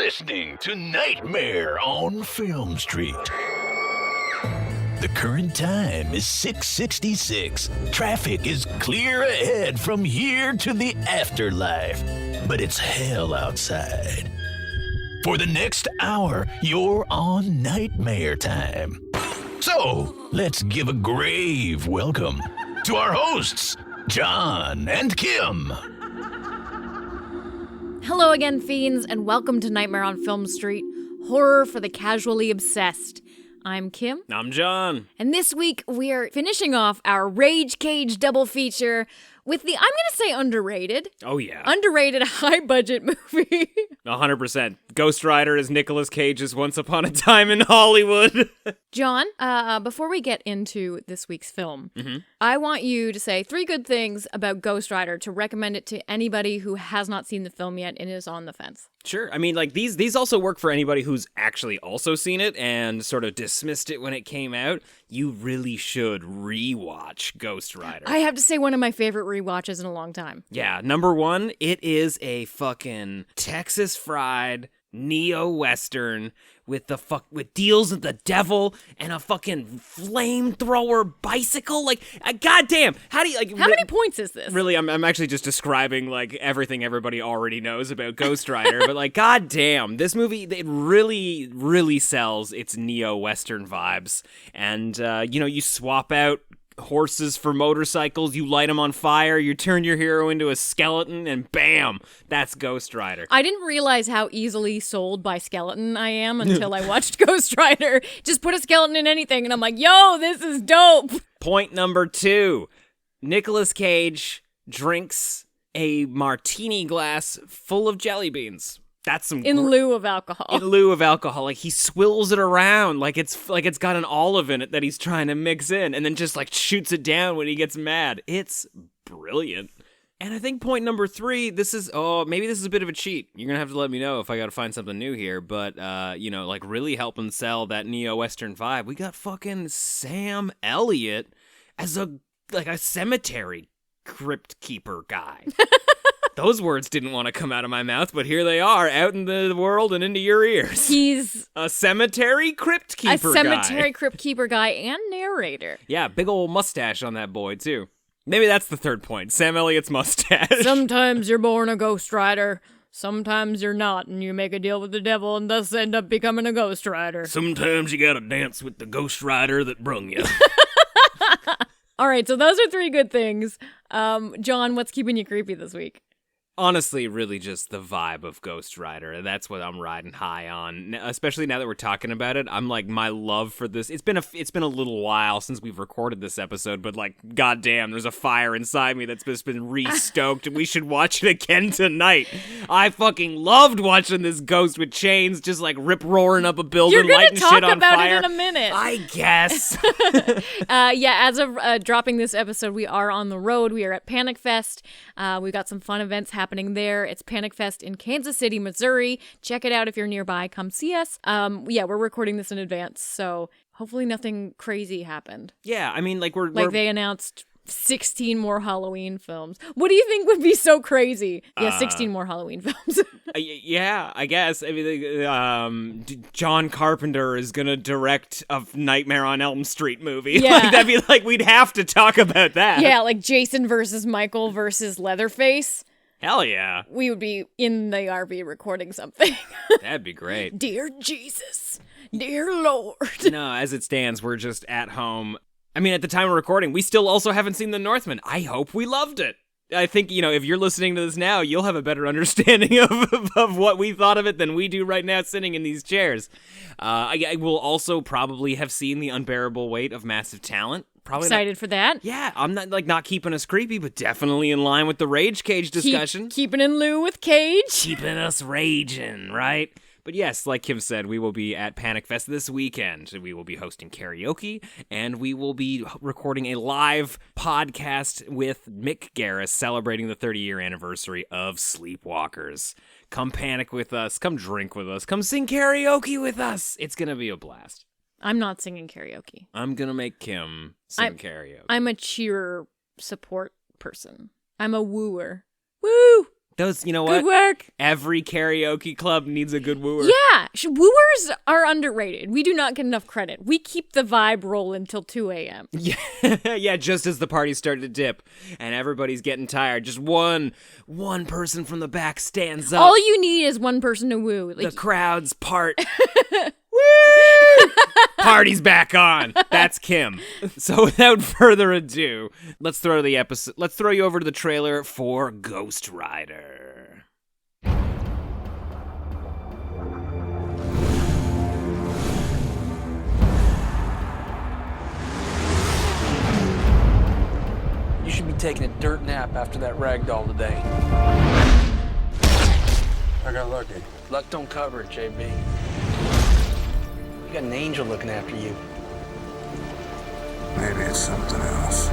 listening to Nightmare on Film Street. The current time is 6:66. Traffic is clear ahead from here to the afterlife, but it's hell outside. For the next hour, you're on Nightmare time. So, let's give a grave welcome to our hosts, John and Kim. Hello again, fiends, and welcome to Nightmare on Film Street, horror for the casually obsessed. I'm Kim. I'm John. And this week, we are finishing off our Rage Cage double feature with the, I'm going to say underrated. Oh, yeah. Underrated high-budget movie. 100%. Ghost Rider is Nicolas Cage's Once Upon a Time in Hollywood. John, before we get into this week's film, I want you to say 3 good things about Ghost Rider to recommend it to anybody who has not seen the film yet and is on the fence. Sure. I mean, like, these also work for anybody who's actually also seen it and sort of dismissed it when it came out. You really should rewatch Ghost Rider. I have to say one of my favorite rewatches in a long time. Yeah, number 1, it is a fucking Texas fried neo-western with deals with the devil and a fucking flamethrower bicycle. Like, goddamn, how do you like? How many points is this? Really, I'm actually just describing like everything everybody already knows about Ghost Rider, but like, goddamn, this movie, it really, really sells its neo-western vibes, and you swap out horses for motorcycles, you light them on fire, you turn your hero into a skeleton, and bam, that's Ghost Rider. I didn't realize how easily sold by skeleton I am until I watched Ghost Rider. Just put a skeleton in anything, and I'm like, yo, this is dope. Point number 2, Nicolas Cage drinks a martini glass full of jelly beans. That's some in lieu of alcohol. In lieu of alcohol, like he swills it around like it's got an olive in it that he's trying to mix in, and then just like shoots it down when he gets mad. It's brilliant. And I think point number 3, maybe this is a bit of a cheat. You're gonna have to let me know if I gotta find something new here. But like really helping sell that neo-western vibe, we got fucking Sam Elliott as a cemetery crypt keeper guy. Those words didn't want to come out of my mouth, but here they are, out in the world and into your ears. He's a cemetery crypt keeper crypt keeper guy and narrator. Yeah, big old mustache on that boy, too. Maybe that's the third point, Sam Elliott's mustache. Sometimes you're born a Ghost Rider, sometimes you're not, and you make a deal with the devil and thus end up becoming a Ghost Rider. Sometimes you gotta dance with the Ghost Rider that brung you. All right, so those are 3 good things. John, what's keeping you creepy this week? Honestly, really just the vibe of Ghost Rider. That's what I'm riding high on. Especially now that we're talking about it, I'm like, my love for this. It's been a little while since we've recorded this episode, but like, goddamn, there's a fire inside me that's just been re-stoked, and we should watch it again tonight. I fucking loved watching this ghost with chains just like rip roaring up a building, lighting shit on fire. You're gonna talk about it in a minute. I guess. As of dropping this episode, we are on the road. We are at Panic Fest. We've got some fun events happening there. It's Panic Fest in Kansas City, Missouri. Check it out if you're nearby. Come see us. We're recording this in advance, so hopefully nothing crazy happened. Yeah, I mean, they announced 16 more Halloween films. What do you think would be so crazy? Yeah, 16 more Halloween films. Yeah, I guess. I mean, John Carpenter is gonna direct a Nightmare on Elm Street movie. Yeah. Like, that'd be like, we'd have to talk about that. Yeah, like Jason versus Michael versus Leatherface. Hell yeah. We would be in the RV recording something. That'd be great. Dear Jesus, dear Lord. No, as it stands, we're just at home. I mean, at the time of recording, we still also haven't seen The Northman. I hope we loved it. I think, if you're listening to this now, you'll have a better understanding of what we thought of it than we do right now sitting in these chairs. I will also probably have seen The Unbearable Weight of Massive Talent. Probably excited for that. Yeah, I'm not keeping us creepy, but definitely in line with the Rage Cage discussion. Keeping in lieu with Cage. Keeping us raging, right? But yes, like Kim said, we will be at Panic Fest this weekend. We will be hosting karaoke, and we will be recording a live podcast with Mick Garris celebrating the 30-year anniversary of Sleepwalkers. Come panic with us. Come drink with us. Come sing karaoke with us. It's going to be a blast. I'm not singing karaoke. I'm going to make Kim sing karaoke. I'm a cheerer support person. I'm a wooer. Woo! Those, you know what? Good work. Every karaoke club needs a good wooer. Yeah, wooers are underrated. We do not get enough credit. We keep the vibe rolling till 2 a.m. Yeah, yeah, just as the party's starting to dip and everybody's getting tired, just one person from the back stands up. All you need is one person to woo. The crowd's part. Woo! Party's back on. That's Kim. So without further ado, let's throw you over to the trailer for Ghost Rider. You should be taking a dirt nap after that ragdoll today. I got lucky. Luck don't cover it, JB. You got an angel looking after you. Maybe it's something else.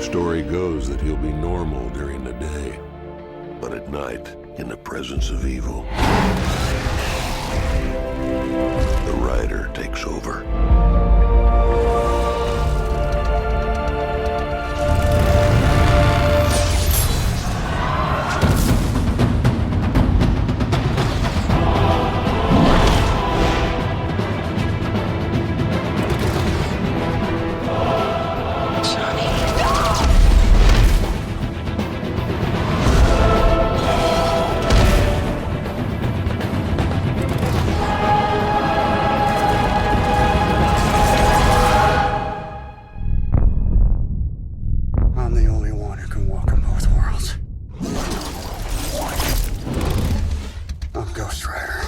Story goes that he'll be normal during the day, but at night, in the presence of evil, the Rider takes over. I'm the only one who can walk in both worlds. I'm Ghost Rider.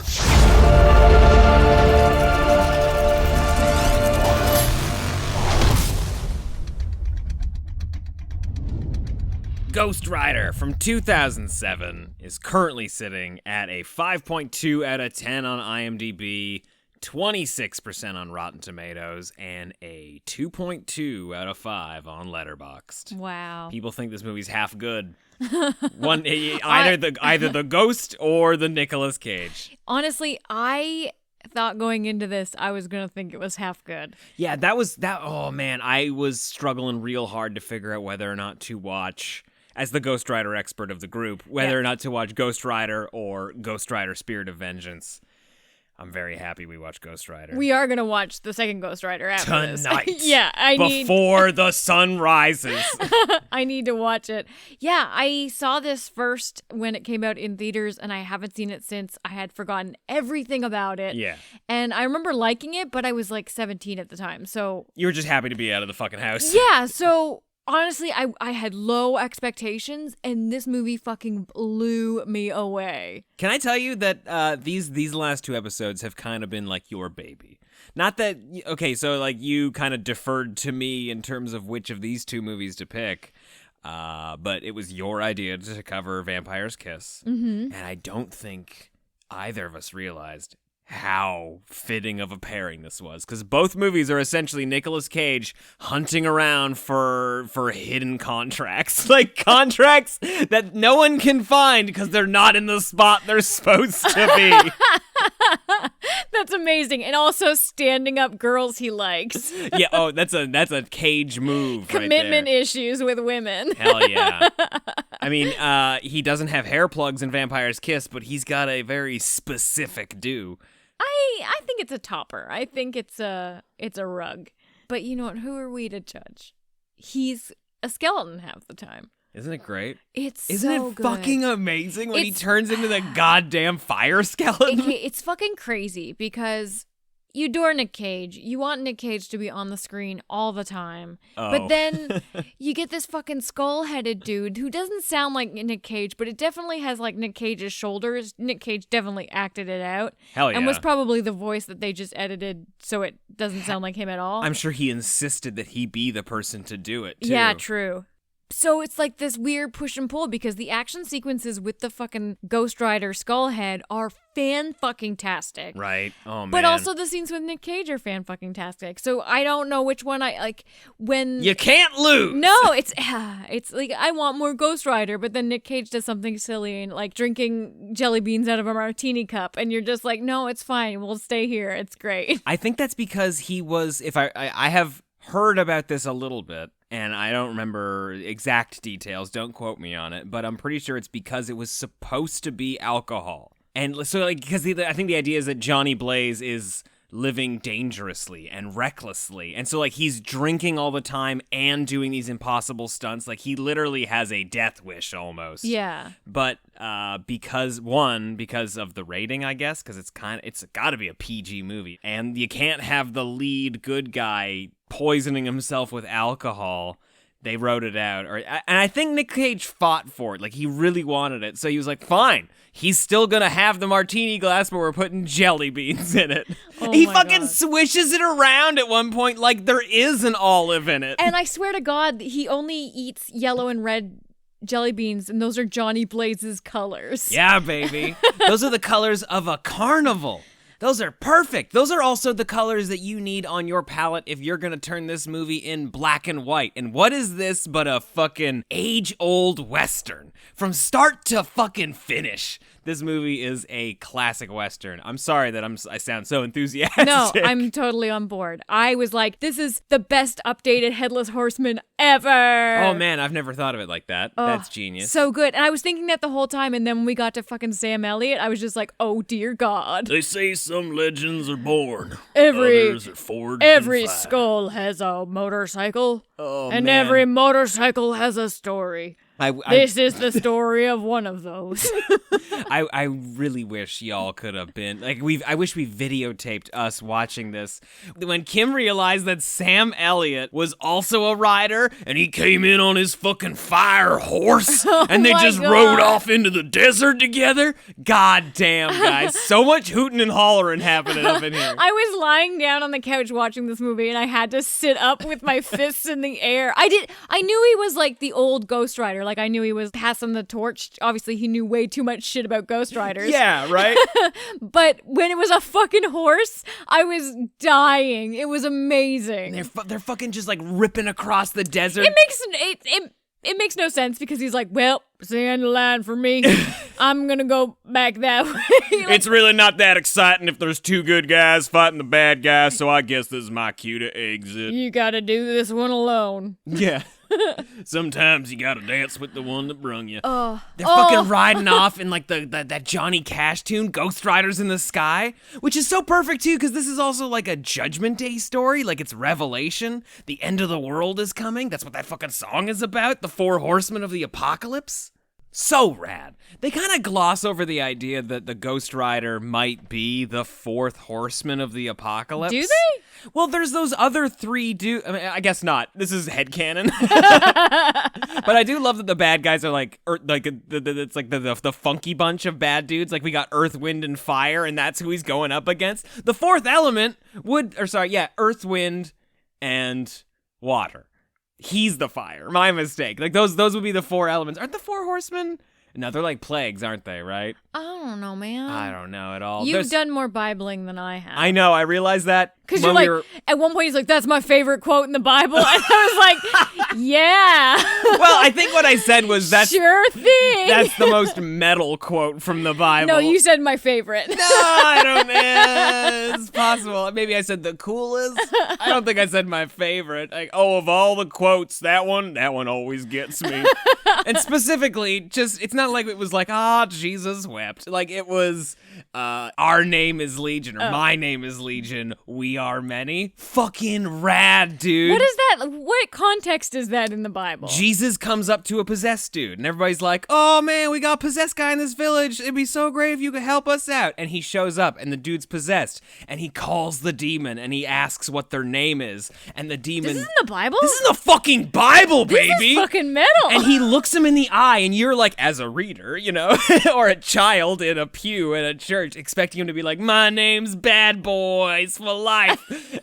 Ghost Rider from 2007 is currently sitting at a 5.2 out of 10 on IMDb, 26% on Rotten Tomatoes, and a 2.2 out of 5 on Letterboxd. Wow. People think this movie's half good. Either the Ghost or the Nicolas Cage. Honestly, I thought going into this I was going to think it was half good. Yeah, oh man, I was struggling real hard to figure out whether or not to watch, as the Ghost Rider expert of the group, whether or not to watch Ghost Rider or Ghost Rider Spirit of Vengeance. I'm very happy we watched Ghost Rider. We are going to watch the second Ghost Rider after tonight. this. Yeah, before the sun rises. I need to watch it. Yeah, I saw this first when it came out in theaters, and I haven't seen it since. I had forgotten everything about it. Yeah. And I remember liking it, but I was like 17 at the time, so... You were just happy to be out of the fucking house. Yeah, so... Honestly, I had low expectations, and this movie fucking blew me away. Can I tell you that these last two episodes have kind of been like your baby? Not that, okay, so like you kind of deferred to me in terms of which of these two movies to pick, but it was your idea to cover Vampire's Kiss, and I don't think either of us realized how fitting of a pairing this was, because both movies are essentially Nicolas Cage hunting around for hidden contracts, like contracts that no one can find because they're not in the spot they're supposed to be. That's amazing. And also standing up girls he likes. Yeah, oh, that's a Cage move. Commitment right there. issues with women. Hell yeah. I mean, he doesn't have hair plugs in Vampire's Kiss, but he's got a very specific do. I think it's a topper. I think it's a rug. But you know what? Who are we to judge? He's a skeleton half the time. Isn't it great? Isn't so it good. fucking amazing when he turns into the goddamn fire skeleton? It's fucking crazy because you adore Nick Cage. You want Nick Cage to be on the screen all the time. Oh. But then you get this fucking skull-headed dude who doesn't sound like Nick Cage, but it definitely has like Nick Cage's shoulders. Nick Cage definitely acted it out. Hell yeah. And was probably the voice that they just edited so it doesn't sound like him at all. I'm sure he insisted that he be the person to do it, too. Yeah, true. So it's like this weird push and pull because the action sequences with the fucking Ghost Rider Skullhead are fan-fucking-tastic. Right. Oh, man. But also the scenes with Nick Cage are fan-fucking-tastic. So I don't know which one I like when... You can't lose! No, it's like I want more Ghost Rider, but then Nick Cage does something silly and like drinking jelly beans out of a martini cup, and you're just like, no, it's fine. We'll stay here. It's great. I think that's because he was, if I have heard about this a little bit, and I don't remember exact details, don't quote me on it, but I'm pretty sure it's because it was supposed to be alcohol. And so, like, because I think the idea is that Johnny Blaze is living dangerously and recklessly. And so, like, he's drinking all the time and doing these impossible stunts. Like, he literally has a death wish almost. Yeah. But because of the rating, I guess, because it's got to be a PG movie. And you can't have the lead good guy poisoning himself with alcohol. They wrote it out. And I think Nick Cage fought for it. Like, he really wanted it. So he was like, fine. He's still going to have the martini glass, but we're putting jelly beans in it. Oh he my fucking God. swishes it around at one point like there is an olive in it. And I swear to God, he only eats yellow and red jelly beans, and those are Johnny Blaze's colors. Yeah, baby. Those are the colors of a carnival. Those are perfect. Those are also the colors that you need on your palette if you're going to turn this movie in black and white. And what is this but a fucking age-old Western? From start to fucking finish. This movie is a classic Western. I'm sorry that I sound so enthusiastic. No, I'm totally on board. I was like, this is the best updated Headless Horseman ever. Oh, man, I've never thought of it like that. That's genius. So good. And I was thinking that the whole time, and then when we got to fucking Sam Elliott, I was just like, oh, dear God. They say some legends are born, Every others are forged Every and fly. skull has a motorcycle, and man. every motorcycle has a story. This is the story of one of those. I really wish y'all could have been like I wish we videotaped us watching this when Kim realized that Sam Elliott was also a rider and he came in on his fucking fire horse and they my just God. rode off into the desert together. God damn, guys, so much hooting and hollering happening up in here. I was lying down on the couch watching this movie, and I had to sit up with my fists in the air. I knew he was like the old Ghost Rider. Like, I knew he was passing the torch. Obviously, he knew way too much shit about Ghost Riders. Yeah, right? But when it was a fucking horse, I was dying. It was amazing. They're fucking just like ripping across the desert. It makes no sense because he's like, well, it's the end of the line for me. I'm gonna go back that way. It's really not that exciting if there's two good guys fighting the bad guys, so I guess this is my cue to exit. You gotta do this one alone. Yeah. Sometimes you gotta dance with the one that brung you. Oh. They're fucking riding off in like that Johnny Cash tune, Ghost Riders in the Sky, which is so perfect too, because this is also like a Judgment Day story, like it's Revelation. The end of the world is coming. That's what that fucking song is about. The four horsemen of the apocalypse. So rad. They kind of gloss over the idea that the Ghost Rider might be the fourth horseman of the apocalypse. Do they? Well, there's those other three I mean, I guess not. This is headcanon. But I do love that the bad guys are like it's like the funky bunch of bad dudes. Like we got Earth, Wind, and Fire, and that's who he's going up against. The fourth element Earth, Wind, and Water. He's the fire. My mistake. Like those would be the four elements. Aren't the four horsemen? No, they're like plagues, aren't they, right? I don't know, man. I don't know at all. You've done more Bibling than I have. I know, I realized that. Because you're like, at one point he's like, that's my favorite quote in the Bible. And I was like, yeah. Well, I think what I said was Sure thing. That's the most metal quote from the Bible. No, you said my favorite. No, I don't know. It's possible. Maybe I said the coolest. I don't think I said my favorite. Like, of all the quotes, that one always gets me. And specifically, it's not like it was like, Jesus wept. Like it was, our name is Legion, or my name is Legion. We are many. Fucking rad, dude. What is that? What context is that in the Bible? Jesus comes up to a possessed dude, and everybody's like, oh man, we got a possessed guy in this village. It'd be so great if you could help us out. And he shows up, and the dude's possessed, and he calls the demon, and he asks what their name is, and the demon... This is in the Bible? This is in the fucking Bible, baby! This is fucking metal! And he looks him in the eye, and you're like, as a reader, or a child in a pew in a church, expecting him to be like, my name's Bad Boys for life.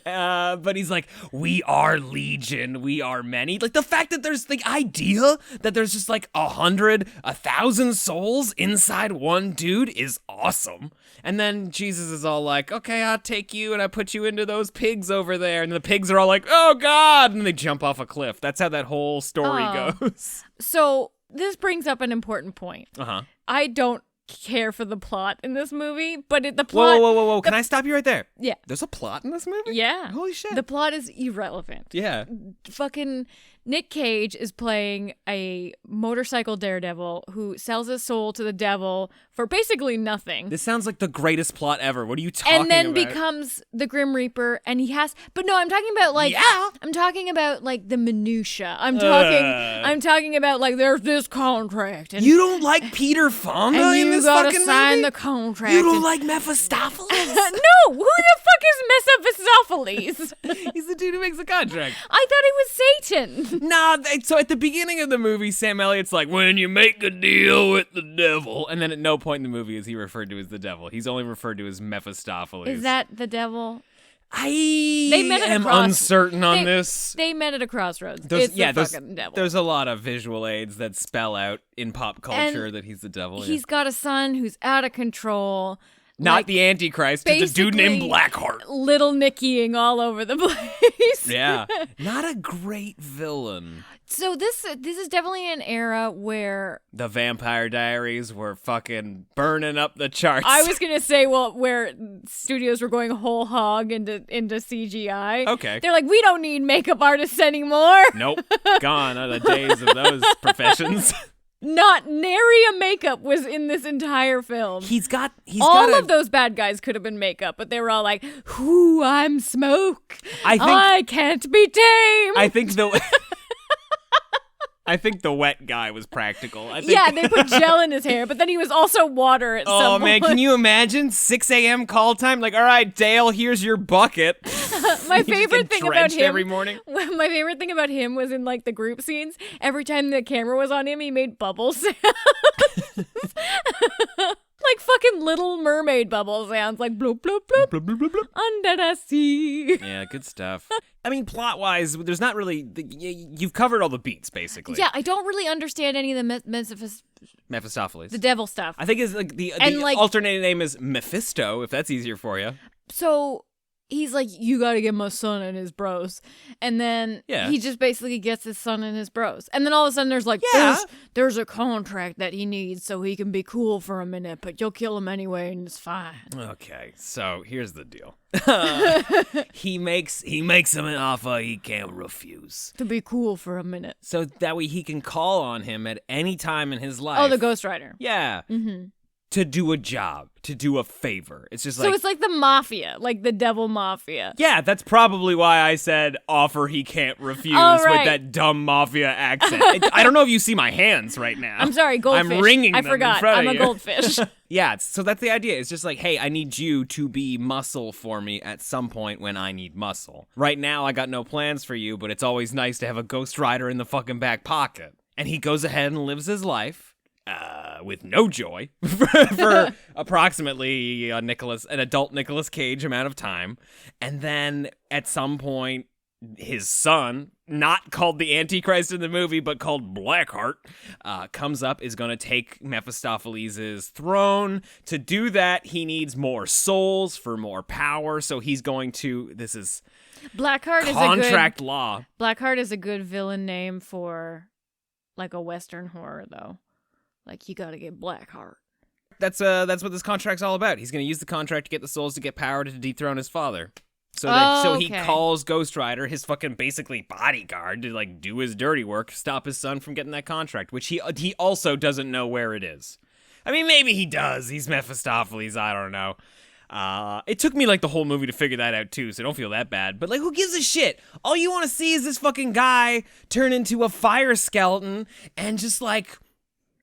But he's like, we are Legion. vision, we are many. Like, the fact that there's the idea that there's just like 100, 1,000 souls inside one dude is awesome. And then Jesus is all like, okay, I'll take you and I put you into those pigs over there. And the pigs are all like, oh God, and they jump off a cliff. That's how that whole story goes. So this brings up an important point. Uh-huh. I don't care for the plot in this movie, but the plot... Whoa. Can I stop you right there? Yeah. There's a plot in this movie? Yeah. Holy shit. The plot is irrelevant. Yeah. Fucking Nick Cage is playing a motorcycle daredevil who sells his soul to the devil for basically nothing. This sounds like the greatest plot ever. What are you talking about? And then becomes the Grim Reaper, and he has... But no, I'm talking about, like... Yeah. I'm talking about, like, the minutia. I'm talking about, like, there's this contract. And You don't like Peter Fonda and in you this gotta fucking sign movie? the contract. You don't and- like Mephistopheles? No! Who the fuck is Mephistopheles? He's the dude who makes the contract. I thought he was Satan. Nah, so at the beginning of the movie, Sam Elliott's like, when you make a deal with the devil. And then at no point in the movie is he referred to as the devil. He's only referred to as Mephistopheles. Is that the devil? I met at a am cross- uncertain on this. They met at a crossroads. There's It's the fucking devil. there's a lot of visual aids that spell out in pop culture And that he's the devil. He's got a son who's out of control. Not like, the Antichrist, it's a dude named basically Blackheart. Little Nickying all over the place. Yeah. Not a great villain. So this is definitely an era where The Vampire Diaries were fucking burning up the charts. I was gonna say, well, where studios were going whole hog into CGI. Okay. They're like, we don't need makeup artists anymore. Nope. Gone are the days of those professions. Not nary a makeup was in this entire film. He's got all of those bad guys could have been makeup, but they were all like, "Ooh, I'm smoke. I can't be tamed." I think the wet guy was practical. Yeah, they put gel in his hair, but then he was also water at some Oh point. man, can you imagine 6 a.m. call time? Like, all right, Dale, here's your bucket. My favorite thing about drenched him every morning. My favorite thing about him was in like the group scenes. Every time the camera was on him, he made bubble sounds. Like fucking Little Mermaid bubble sounds, like bloop, bloop, bloop, bloop, bloop, bloop, bloop. Under the sea. Yeah, good stuff. I mean, plot-wise, there's not really... You've covered all the beats, basically. Yeah, I don't really understand any of the Mephistopheles. the devil stuff. I think is like the like- alternative name is Mephisto, if that's easier for you. So he's like, you gotta get my son and his bros. And then he just basically gets his son and his bros. And then all of a sudden there's like, there's a contract that he needs so he can be cool for a minute, but you'll kill him anyway and it's fine. Okay, so here's the deal. He makes him an offer he can't refuse. To be cool for a minute. So that way he can call on him at any time in his life. Oh, the Ghost Rider. Yeah. Mm-hmm. To do a job, to do a favor. It's just like... So it's like the mafia, like the devil mafia. Yeah, that's probably why I said offer he can't refuse with that dumb mafia accent. I don't know if you see my hands right now. I'm sorry, goldfish. I'm wringing I them forgot. in front I'm of a you. goldfish. Yeah, so that's the idea. It's just like, hey, I need you to be muscle for me at some point when I need muscle. Right now, I got no plans for you, but it's always nice to have a Ghost Rider in the fucking back pocket. And he goes ahead and lives his life. With no joy for approximately an adult Nicolas Cage amount of time. And then at some point, his son, not called the Antichrist in the movie, but called Blackheart, comes up, is going to take Mephistopheles' throne. To do that, he needs more souls for more power. So he's going to, this is Blackheart contract law. Blackheart is a good villain name for like a Western horror, though. Like, you gotta get Blackheart. That's what this contract's all about. He's going to use the contract to get the souls to get power to dethrone his father. So he calls Ghost Rider, his fucking basically bodyguard, to like do his dirty work, stop his son from getting that contract, which he also doesn't know where it is. I mean, maybe he does. He's Mephistopheles. I don't know. It took me like the whole movie to figure that out too, so don't feel that bad. But like, who gives a shit? All you want to see is this fucking guy turn into a fire skeleton and just like...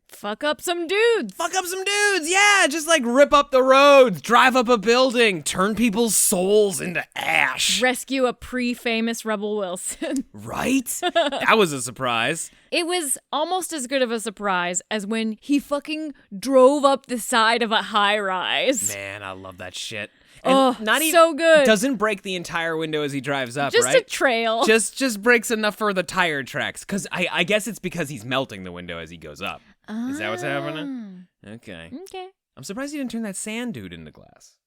Fuck up some dudes, yeah! Just like rip up the roads, drive up a building, turn people's souls into ash. Rescue a pre-famous Rebel Wilson. Right? That was a surprise. It was almost as good of a surprise as when he fucking drove up the side of a high-rise. Man, I love that shit. Oh, not even so good. Doesn't break the entire window as he drives up, Just right? a trail. Just breaks enough for the tire tracks. Because I guess it's because he's melting the window as he goes up. Is that what's happening? Okay. Okay. I'm surprised he didn't turn that sand dude into glass.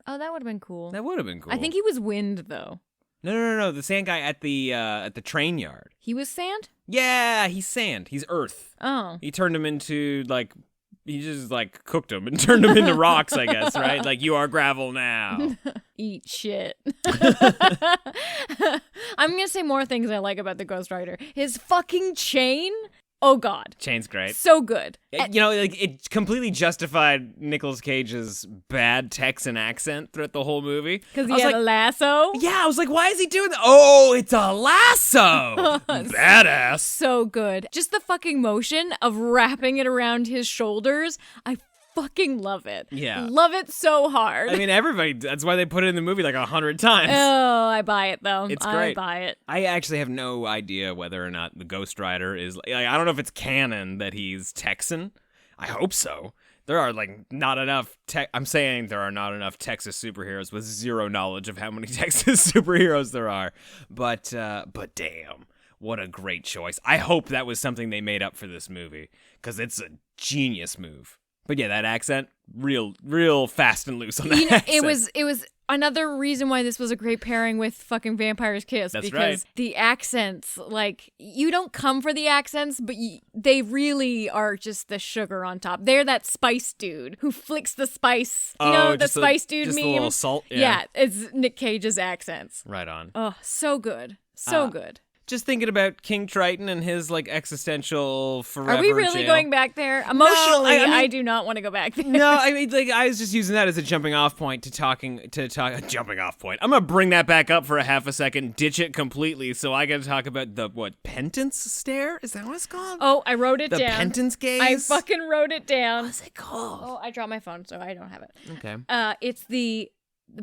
Oh, that would have been cool. That would have been cool. I think he was wind, though. No. The sand guy at the train yard. He was sand? Yeah, he's sand. He's earth. Oh. He turned him into, like, he just, like, cooked him and turned him into rocks, I guess, right? Like, you are gravel now. Eat shit. I'm going to say more things I like about the Ghost Rider. His fucking chain. Oh, God. Chain's great. So good. You know, like, it completely justified Nicolas Cage's bad Texan accent throughout the whole movie. Because he had a lasso. Yeah, I was like, why is he doing that? Oh, it's a lasso. Badass. So good. Just the fucking motion of wrapping it around his shoulders. I fucking love it. Yeah. Love it so hard. I mean, everybody, that's why they put it in the movie like 100 times. Oh, I buy it though. It's great. I buy it. I actually have no idea whether or not the Ghost Rider is, like, I don't know if it's canon that he's Texan. I hope so. There are, like, not enough, I'm saying there are not enough Texas superheroes with zero knowledge of how many Texas superheroes there are. But damn, what a great choice. I hope that was something they made up for this movie, because it's a genius move. But yeah, that accent, real fast and loose on that accent. It was another reason why this was a great pairing with fucking Vampire's Kiss. That's because right. The accents, like, you don't come for the accents, but they really are just the sugar on top. They're that spice dude who flicks the spice. You know, the spice dude just meme? a little salt. Yeah, it's Nick Cage's accents. Right on. Oh, so good. So good. Just thinking about King Triton and his, like, existential forever Are we really jail. going back there? Emotionally, I mean- I do not want to go back there. No, I mean, like, I was just using that as a jumping off point jumping off point. I'm gonna bring that back up for a half a second, ditch it completely, so I gotta talk about the, penance stare? Is that what it's called? Oh, I wrote it the down. penance gaze? I fucking wrote it down. What's it called? Oh, I dropped my phone, so I don't have it. Okay. It's the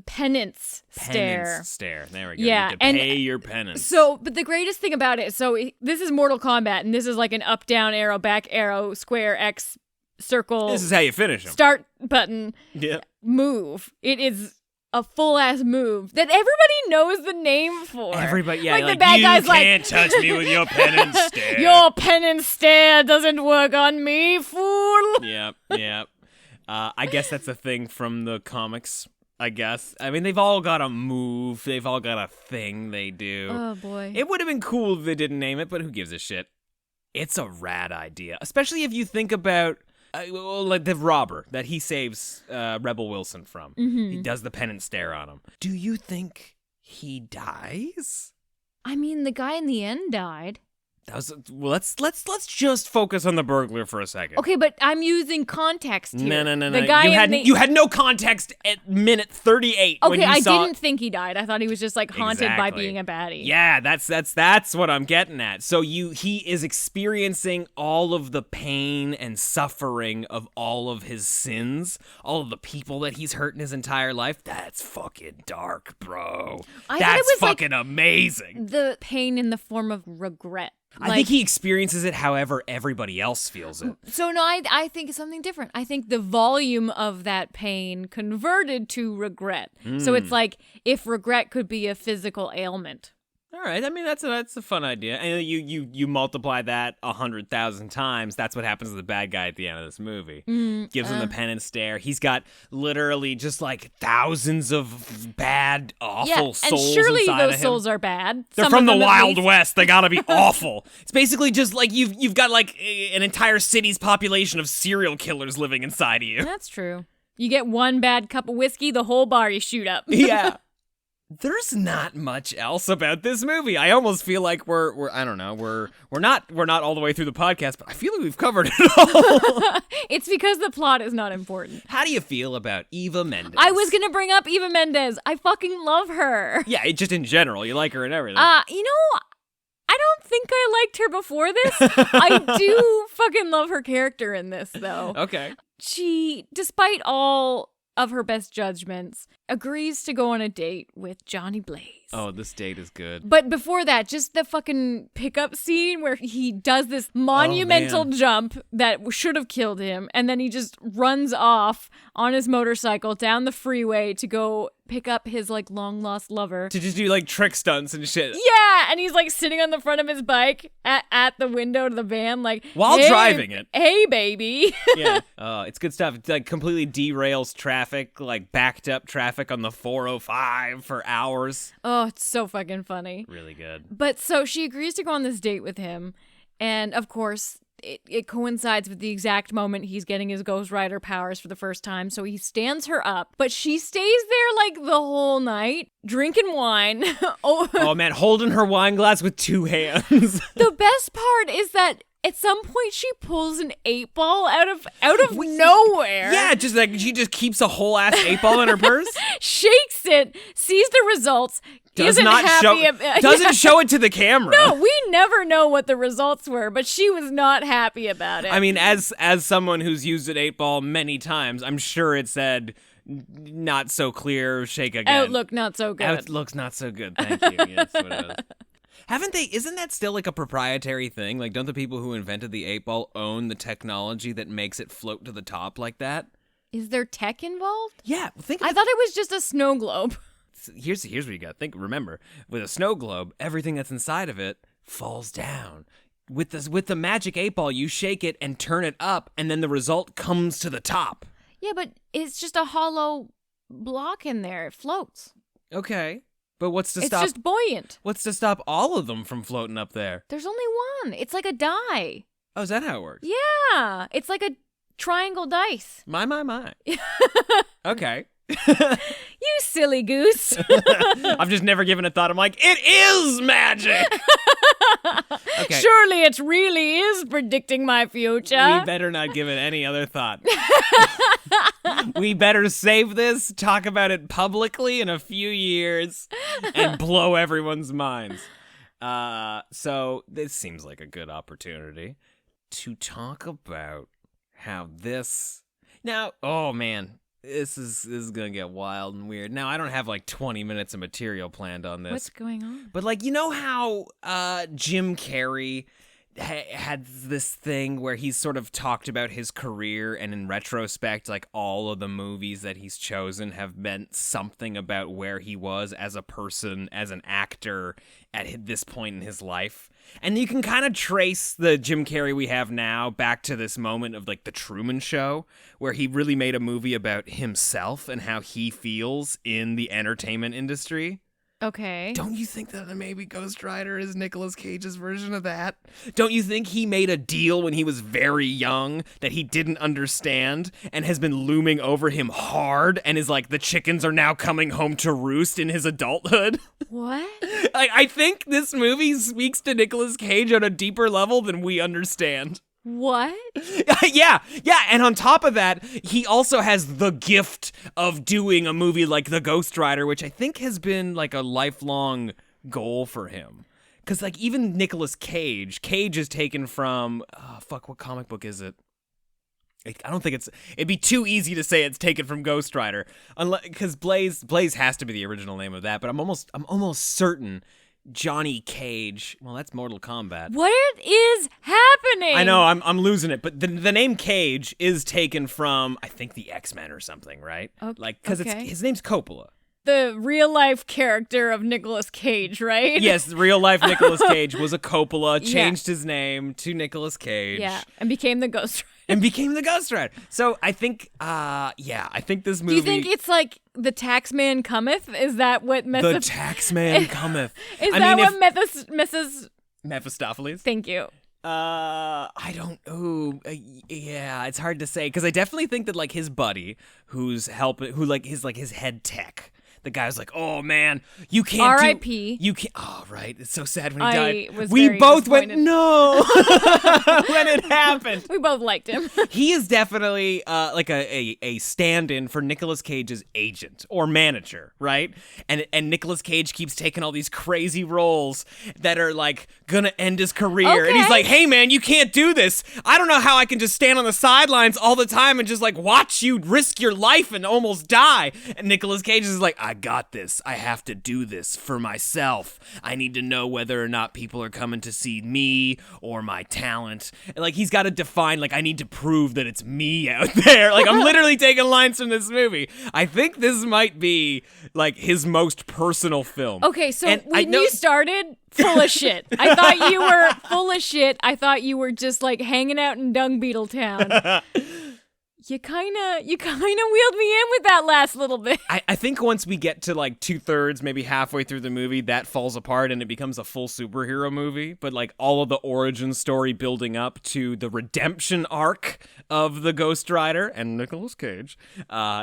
penance stare. Penance stare. There we go. Yeah, You have to and pay your penance. So, but the greatest thing about it, this is Mortal Kombat, and this is like an up, down arrow, back arrow, square, X, circle. This is how you finish them. Start button. Yep. Move. It is a full ass move that everybody knows the name for. Everybody, yeah, like the bad you guy's can't touch me with your penance stare. Your penance stare doesn't work on me, fool. Yep. I guess that's a thing from the comics. I guess. I mean, they've all got a move. They've all got a thing they do. Oh, boy. It would have been cool if they didn't name it, but who gives a shit? It's a rad idea, especially if you think about like the robber that he saves Rebel Wilson from. Mm-hmm. He does the penance stare on him. Do you think he dies? I mean, the guy in the end died. Well, let's just focus on the burglar for a second. Okay, but I'm using context here. No. The guy you had no context at minute 38 when Okay, you I saw didn't think he died. I thought he was just like haunted by Exactly. being a baddie. Yeah, that's what I'm getting at. So he is experiencing all of the pain and suffering of all of his sins, all of the people that he's hurt in his entire life. That's fucking dark, bro. I thought it That's was like fucking amazing. the pain in the form of regret. I think he experiences it however everybody else feels it. So no, I think it's something different. I think the volume of that pain converted to regret. So it's like if regret could be a physical ailment. All right, I mean that's a fun idea, and you multiply that 100,000 times. That's what happens to the bad guy at the end of this movie. Gives him the penance stare. He's got literally just like thousands of bad, awful souls and surely inside those of him. souls are bad. They're Some from of the them at Wild least. West. They gotta be awful. It's basically just like you've got like an entire city's population of serial killers living inside of you. That's true. You get one bad cup of whiskey, the whole bar you shoot up. Yeah. There's not much else about this movie. I almost feel like we're I don't know, we're not all the way through the podcast, but I feel like we've covered it all. It's because the plot is not important. How do you feel about Eva Mendes? I was gonna bring up Eva Mendes. I fucking love her. Yeah, just in general, you like her and everything. You know, I don't think I liked her before this. I do fucking love her character in this, though. Okay. She, despite all of her best judgments, agrees to go on a date with Johnny Blaze. Oh, this date is good. But before that, just the fucking pickup scene where he does this monumental jump that should have killed him, and then he just runs off on his motorcycle down the freeway to go pick up his like long lost lover. To just do like trick stunts and shit. Yeah, and he's like sitting on the front of his bike at the window to the van, like while hey, driving it. Hey, baby. Yeah, it's good stuff. It like completely derails traffic, like backed up traffic on the 405 for hours. Oh, it's so fucking funny. Really good. But so she agrees to go on this date with him, and of course, it coincides with the exact moment he's getting his Ghost Rider powers for the first time, so he stands her up, but she stays there like the whole night, drinking wine. Oh man, holding her wine glass with two hands. The best part is that at some point she pulls an 8-ball out of nowhere. Yeah, just like she just keeps a whole ass 8-ball in her purse. Shakes it, sees the results, doesn't show it to the camera. No, we never know what the results were, but she was not happy about it. I mean, as someone who's used an 8-ball many times, I'm sure it said not so clear, shake again. Outlook not so good. Outlook's not so good. Thank you. Yeah, that's what it is. Haven't they? Isn't that still like a proprietary thing? Like, don't the people who invented the 8-ball own the technology that makes it float to the top like that? Is there tech involved? Yeah, I thought it was just a snow globe. Here's what you got to think. Remember, with a snow globe, everything that's inside of it falls down. With the magic 8-ball, you shake it and turn it up, and then the result comes to the top. Yeah, but it's just a hollow block in there. It floats. Okay. But what's to stop? It's just buoyant. What's to stop all of them from floating up there? There's only one. It's like a die. Oh, is that how it works? Yeah. It's like a triangle dice. My. Okay. You silly goose. I've just never given a thought. I'm like, it is magic. Okay. Surely it really is predicting my future. We better not give it any other thought. We better save this, talk about it publicly in a few years, and blow everyone's minds. So this seems like a good opportunity to talk about how this... Now, oh man, this is gonna get wild and weird. Now, I don't have like 20 minutes of material planned on this. What's going on? But like, you know how Jim Carrey had this thing where he's sort of talked about his career, and in retrospect, like all of the movies that he's chosen have meant something about where he was as a person, as an actor at this point in his life. And you can kind of trace the Jim Carrey we have now back to this moment of like The Truman Show, where he really made a movie about himself and how he feels in the entertainment industry. Okay. Don't you think that maybe Ghost Rider is Nicolas Cage's version of that? Don't you think he made a deal when he was very young that he didn't understand and has been looming over him hard and is like, the chickens are now coming home to roost in his adulthood? What? I think this movie speaks to Nicolas Cage on a deeper level than we understand. What? Yeah, and on top of that, he also has the gift of doing a movie like The Ghost Rider, which I think has been like a lifelong goal for him. Because like even Nicolas Cage is taken from, what comic book is it? I don't think it'd be too easy to say it's taken from Ghost Rider, because Blaze has to be the original name of that, but I'm almost certain Johnny Cage. Well, that's Mortal Kombat. What is happening? I know, I'm losing it, but the name Cage is taken from, I think, the X-Men or something, right? Okay. Like, because his name's Coppola. The real-life character of Nicolas Cage, right? Yes, real-life Nicolas Cage was a Coppola, changed his name to Nicolas Cage. Yeah, and became the Ghost Rider. So I think, I think this movie... Do you think it's like the taxman cometh? Is that what The taxman cometh. Is what Mrs. Mephistopheles? Thank you. I don't. Yeah, it's hard to say, because I definitely think that like his buddy, his head tech. The guy was like, "Oh man, you can't." R.I.P. You can't. Oh right, it's so sad when he died. We both went no when it happened. We both liked him. He is definitely like a stand-in for Nicolas Cage's agent or manager, right? And Nicolas Cage keeps taking all these crazy roles that are like gonna end his career. And he's Okay. like, hey man, you can't do this. I don't know how I can just stand on the sidelines all the time and just like watch you risk your life and almost die. And Nicolas Cage is like, I got this. I have to do this for myself. I need to know whether or not people are coming to see me or my talent. And like he's got to define, like, I need to prove that it's me out there. Like I'm literally taking lines from this movie. I think this might be like his most personal film. Okay, so And I when know- you started, full of shit. I thought you were full of shit. I thought you were just like hanging out in Dung Beetle Town. You kind of wheeled me in with that last little bit. I think once we get to like 2/3, maybe halfway through the movie, that falls apart and it becomes a full superhero movie. But like all of the origin story building up to the redemption arc of the Ghost Rider and Nicolas Cage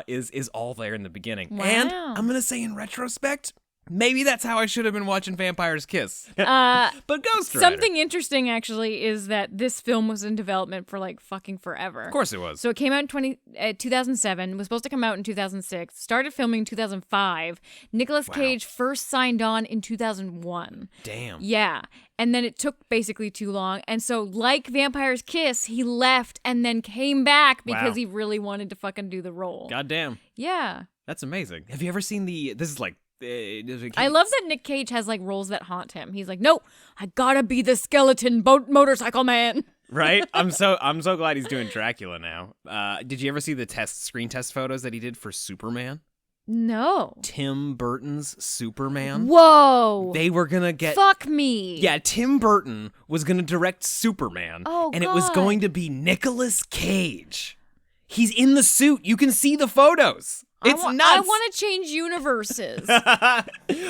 is all there in the beginning. Wow. And I'm gonna say in retrospect, maybe that's how I should have been watching Vampires Kiss. But Ghost Rider. Something interesting, actually, is that this film was in development for like fucking forever. Of course it was. So it came out in 2007, was supposed to come out in 2006, started filming in 2005. Nicolas Cage first signed on in 2001. Damn. Yeah. And then it took basically too long. And so, like Vampire's Kiss, he left and then came back because Wow. he really wanted to fucking do the role. Goddamn. Yeah. That's amazing. Have you ever seen this is like I love that Nick Cage has like roles that haunt him. He's like, no, I gotta be the skeleton motorcycle man. Right? I'm so glad he's doing Dracula now. Did you ever see the screen test photos that he did for Superman? No. Tim Burton's Superman. Whoa. They were gonna get Fuck me. Yeah, Tim Burton was gonna direct Superman. Oh, and it was God. going to be Nicolas Cage. He's in the suit. You can see the photos. It's I nuts. want to change universes.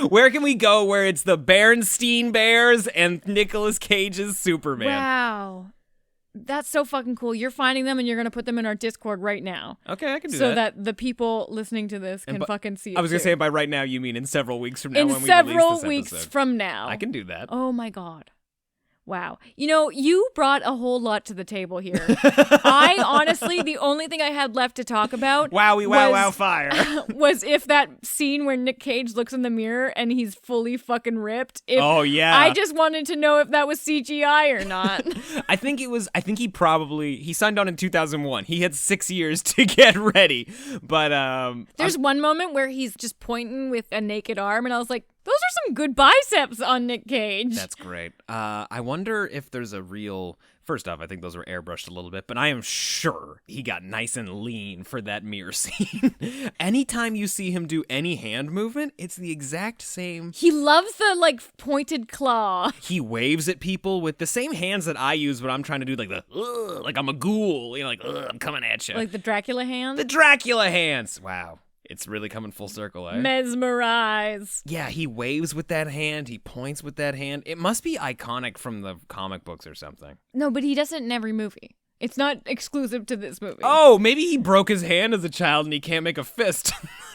Where can we go where it's the Berenstain Bears and Nicolas Cage's Superman? Wow. That's so fucking cool. You're finding them and you're going to put them in our Discord right now. Okay, I can do So that. that the people listening to this can fucking see it. I was going to too. say by right now you mean in several weeks from now in when we several release this weeks episode. from now. I can do that. Oh my God. Wow. You know, you brought a whole lot to the table here. I honestly, the only thing I had left to talk about fire. was if that scene where Nick Cage looks in the mirror and he's fully fucking ripped. If, Oh, yeah. I just wanted to know if that was CGI or not. I think he signed on in 2001. He had 6 years to get ready. But There's one moment where he's just pointing with a naked arm and I was like, those are some good biceps on Nick Cage. that's great. I wonder if there's a real. First off, I think those were airbrushed a little bit, but I am sure he got nice and lean for that mirror scene. Anytime you see him do any hand movement, it's the exact same. He loves the like pointed claw. He waves at people with the same hands that I use when I'm trying to do like the like I'm a ghoul, like I'm coming at you. Like the Dracula hand. The Dracula hands. Wow. It's really coming full circle, eh? Mesmerize. Yeah, he waves with that hand. He points with that hand. It must be iconic from the comic books or something. No, but he does it in every movie. It's not exclusive to this movie. Oh, maybe he broke his hand as a child and he can't make a fist.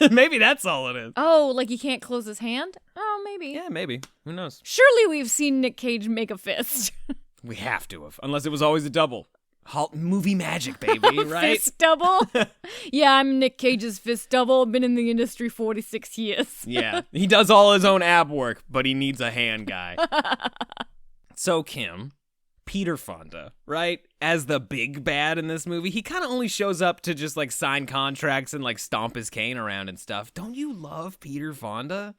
Maybe that's all it is. Oh, like he can't close his hand? Oh, maybe. Yeah, maybe. Who knows? Surely we've seen Nick Cage make a fist. We have to have. Unless it was always a double. Movie magic, baby, right? Fist double? Yeah, I'm Nick Cage's fist double. Been in the industry 46 years. Yeah. He does all his own ab work, but he needs a hand guy. So, Kim, Peter Fonda, right? As the big bad in this movie, he kind of only shows up to just like sign contracts and like stomp his cane around and stuff. Don't you love Peter Fonda?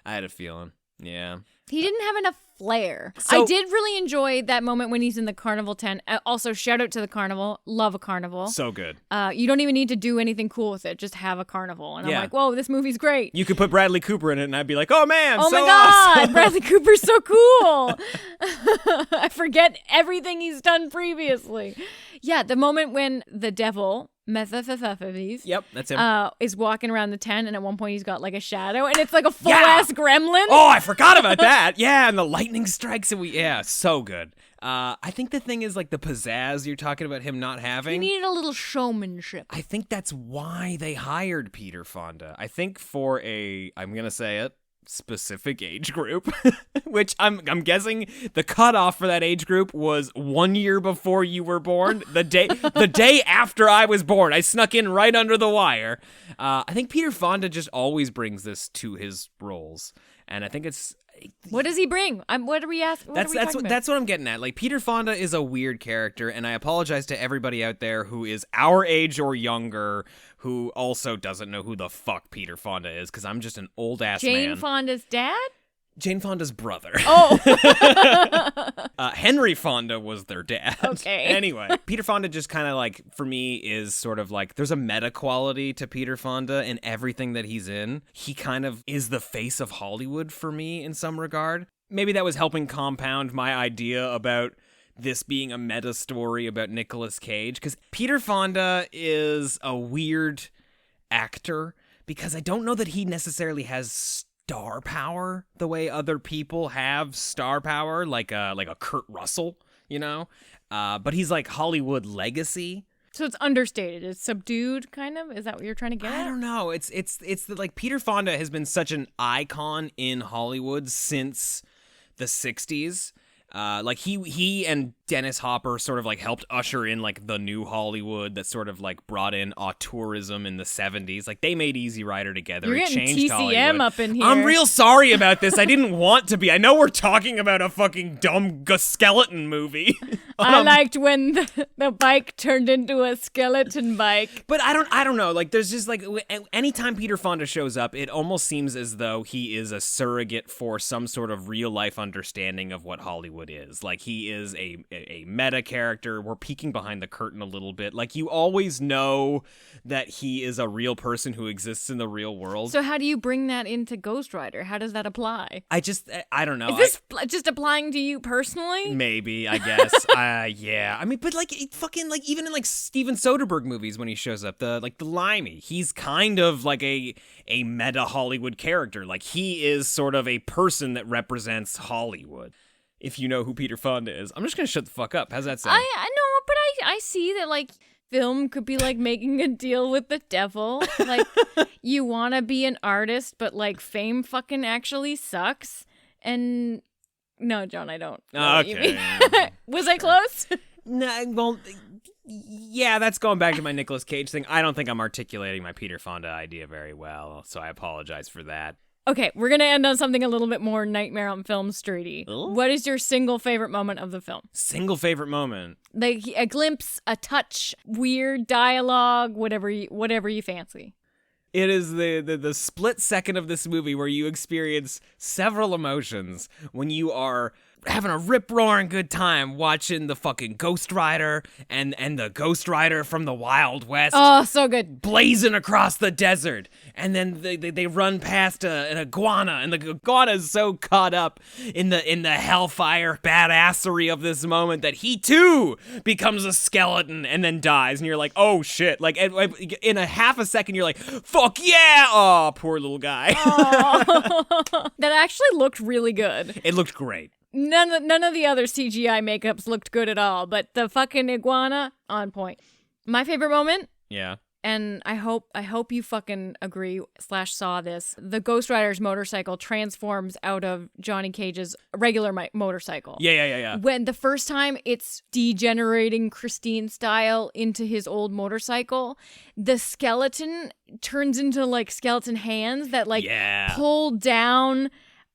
I had a feeling. Yeah. He didn't have enough flair. So- I did really enjoy that moment when he's in the carnival tent. Also, shout out to the carnival. Love a carnival. So good. You don't even need to do anything cool with it. Just have a carnival. And Yeah. I'm like, whoa, this movie's great. You could put Bradley Cooper in it and I'd be like, oh man, Oh so my God, awesome. Bradley Cooper's so cool. I forget everything he's done previously. Yeah, the moment when the devil, Mephistopheles, Yep, that's him. is walking around the tent, and at one point he's got like a shadow, and it's like a full-ass gremlin. Oh, I forgot about that. Yeah, and the lightning strikes and so good. I think the thing is like the pizzazz you're talking about him not He having. needed a little showmanship. I think that's why they hired Peter Fonda. I think for I'm going to say it, specific age group, which I'm guessing the cutoff for that age group was 1 year before you were born, the day after I was born. I snuck in right under the wire. I think Peter Fonda just always brings this to his roles, and I think it's What does he bring? What are we asking? That's what I'm getting at. Like, Peter Fonda is a weird character, and I apologize to everybody out there who is our age or younger who also doesn't know who the fuck Peter Fonda is, because I'm just an old ass man. Jane Fonda's dad? Jane Fonda's brother. Oh. Henry Fonda was their dad. Okay. Anyway, Peter Fonda just kind of like, for me, is sort of like, there's a meta quality to Peter Fonda in everything that he's in. He kind of is the face of Hollywood for me in some regard. Maybe that was helping compound my idea about this being a meta story about Nicolas Cage, because Peter Fonda is a weird actor, because I don't know that he necessarily has star power the way other people have star power, like a Kurt Russell, you know? But he's like Hollywood legacy. So it's understated. It's subdued, kind of? Is that what you're trying to get at? I don't know. It's like Peter Fonda has been such an icon in Hollywood since the 60s. Like he and Dennis Hopper sort of like helped usher in like the new Hollywood that sort of like brought in auteurism in the 70s. Like they made Easy Rider together. You're it getting changed TCM Hollywood. up in here. I'm real sorry about this. I didn't want to be. I know we're talking about a fucking dumb skeleton movie. I liked when the bike turned into a skeleton bike. But I don't know. Like there's just like anytime Peter Fonda shows up, it almost seems as though he is a surrogate for some sort of real life understanding of what Hollywood is. Like he is a meta character. We're peeking behind the curtain a little bit. Like you always know that he is a real person who exists in the real world. So how do you bring that into Ghost Rider? How does that apply? I don't know. Is this just applying to you personally? Maybe, I guess. Yeah. I mean, but like fucking like even in like Steven Soderbergh movies when he shows up, the Limey, he's kind of like a meta Hollywood character. Like he is sort of a person that represents Hollywood. If you know who Peter Fonda is. I'm just gonna shut the fuck up. How's that sound? I know, but I see that like film could be like making a deal with the devil. Like you want to be an artist, but like fame fucking actually sucks. And no, John, I don't know what you mean. Was I close? No, well, yeah, that's going back to my Nicolas Cage thing. I don't think I'm articulating my Peter Fonda idea very well, so I apologize for that. Okay, we're going to end on something a little bit more Nightmare on Film Streety. Ooh. What is your single favorite moment of the film? Single favorite moment? Like a glimpse, a touch, weird dialogue, whatever you fancy. It is the split second of this movie where you experience several emotions when you are having a rip-roaring good time watching the fucking Ghost Rider and the Ghost Rider from the Wild West. Oh, so good. Blazing across the desert. And then they run past an iguana, and the iguana is so caught up in the hellfire badassery of this moment that he too becomes a skeleton and then dies. And you're like, oh shit. Like in a half a second, you're like, fuck yeah. Oh, poor little guy. That actually looked really good. It looked great. None of the other CGI makeups looked good at all, but the fucking iguana, on point. My favorite moment? Yeah. And I hope you fucking agree / saw this. The Ghost Rider's motorcycle transforms out of Johnny Cage's regular motorcycle. Yeah. When the first time it's degenerating Christine style into his old motorcycle, the skeleton turns into like skeleton hands that like pull down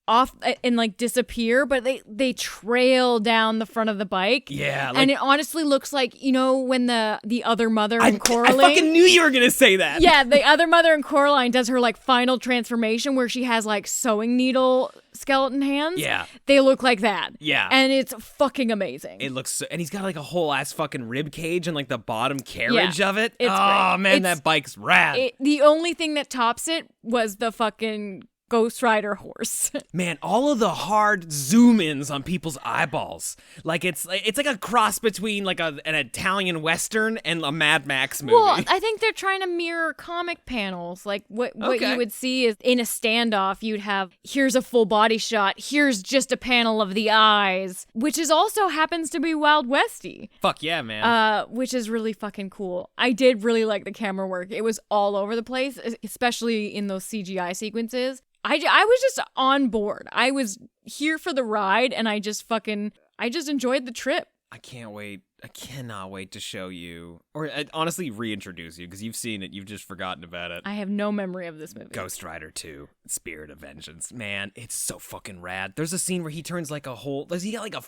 off and like disappear, but they trail down the front of the bike. Yeah, like, and it honestly looks like, you know, when the other mother in Coraline. I fucking knew you were gonna say that. Yeah, the other mother in Coraline does her like final transformation where she has like sewing needle skeleton hands. Yeah, they look like that. Yeah, and it's fucking amazing. It looks so, and he's got like a whole ass fucking rib cage and like the bottom carriage of it. It's oh great. Man, that bike's rad. The only thing that tops it was the fucking Ghost Rider horse. Man, all of the hard zoom ins on people's eyeballs. Like it's like a cross between like an Italian Western and a Mad Max movie. Well, I think they're trying to mirror comic panels. Like what you would see is in a standoff, you'd have here's a full body shot, here's just a panel of the eyes, which is also happens to be Wild Westy. Fuck yeah, man. Which is really fucking cool. I did really like the camera work. It was all over the place, especially in those CGI sequences. I was just on board. I was here for the ride, and I just enjoyed the trip. I can't wait. I cannot wait to show you, or honestly reintroduce you, because you've seen it, you've just forgotten about it. I have no memory of this movie. Ghost Rider 2, Spirit of Vengeance. Man, it's so fucking rad. There's a scene where he turns like a whole, does he got like a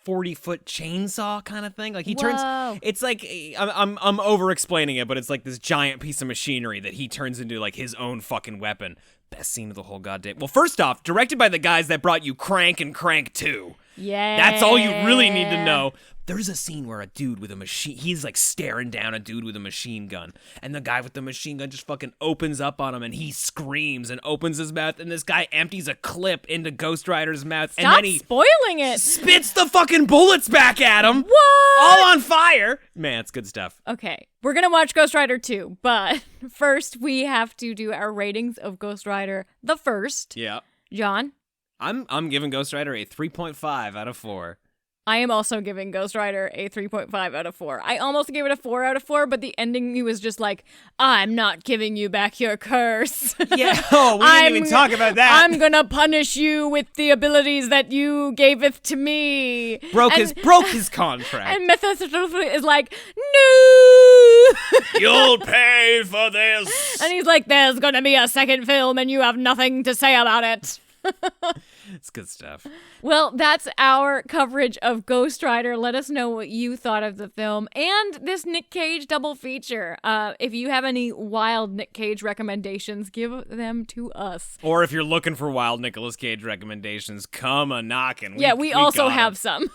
40-foot chainsaw kind of thing? Like he turns, it's like, I'm over explaining it, but it's like this giant piece of machinery that he turns into like his own fucking weapon. Best scene of the whole goddamn. Well, first off, directed by the guys that brought you Crank and Crank 2. Yeah. That's all you really need to know. There's a scene where a dude with a machine, he's like staring down a dude with a machine gun, and the guy with the machine gun just fucking opens up on him, and he screams and opens his mouth, and this guy empties a clip into Ghost Rider's mouth, Stop and then he spoiling it. spits the fucking bullets back at him. What? All on fire. Man, it's good stuff. Okay, we're gonna watch Ghost Rider 2, but first we have to do our ratings of Ghost Rider the first. Yeah. John? I'm giving Ghost Rider a 3.5 out of 4. I am also giving Ghost Rider a 3.5 out of 4. I almost gave it a 4 out of 4, but the ending, he was just like, I'm not giving you back your curse. Yeah, oh, we didn't even talk about that. I'm gonna punish you with the abilities that you gaveth to me. Broke his contract. And Mephistopheles is like, no! You'll pay for this. And he's like, there's gonna be a second film and you have nothing to say about it. It's good stuff. Well, that's our coverage of Ghost Rider. Let us know what you thought of the film and this Nick Cage double feature. If you have any wild Nick Cage recommendations, give them to us. Or if you're looking for wild Nicolas Cage recommendations, come a knocking. We also have some.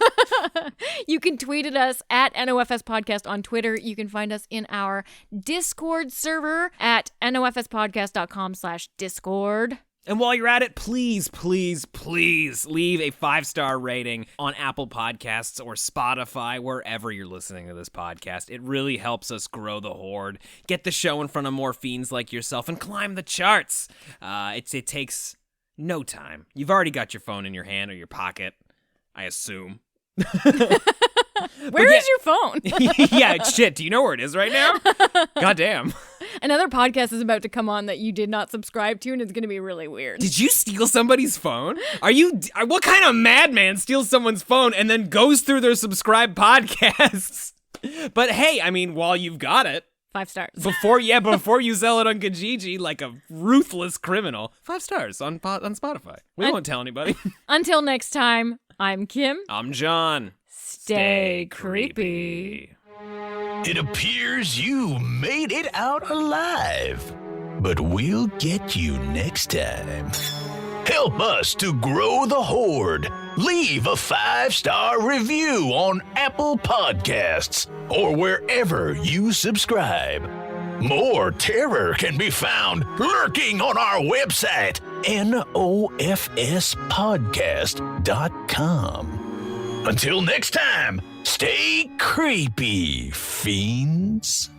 You can tweet at us at NOFS Podcast on Twitter. You can find us in our Discord server at nofspodcast.com/Discord. And while you're at it, please, please, please leave a 5-star rating on Apple Podcasts or Spotify, wherever you're listening to this podcast. It really helps us grow the horde, get the show in front of more fiends like yourself, and climb the charts. It takes no time. You've already got your phone in your hand or your pocket, I assume. Where is your phone? Yeah, shit. Do you know where it is right now? Goddamn. Another podcast is about to come on that you did not subscribe to, and it's going to be really weird. Did you steal somebody's phone? What kind of madman steals someone's phone and then goes through their subscribed podcasts? But hey, I mean, while you've got it. 5 stars. Before you sell it on Kijiji like a ruthless criminal. 5 stars on Spotify. We won't tell anybody. Until next time, I'm Kim. I'm John. Stay creepy. It appears you made it out alive, but we'll get you next time. Help us to grow the horde. Leave a 5-star review on Apple Podcasts or wherever you subscribe. More terror can be found lurking on our website, nofspodcast.com. Until next time, stay creepy, fiends.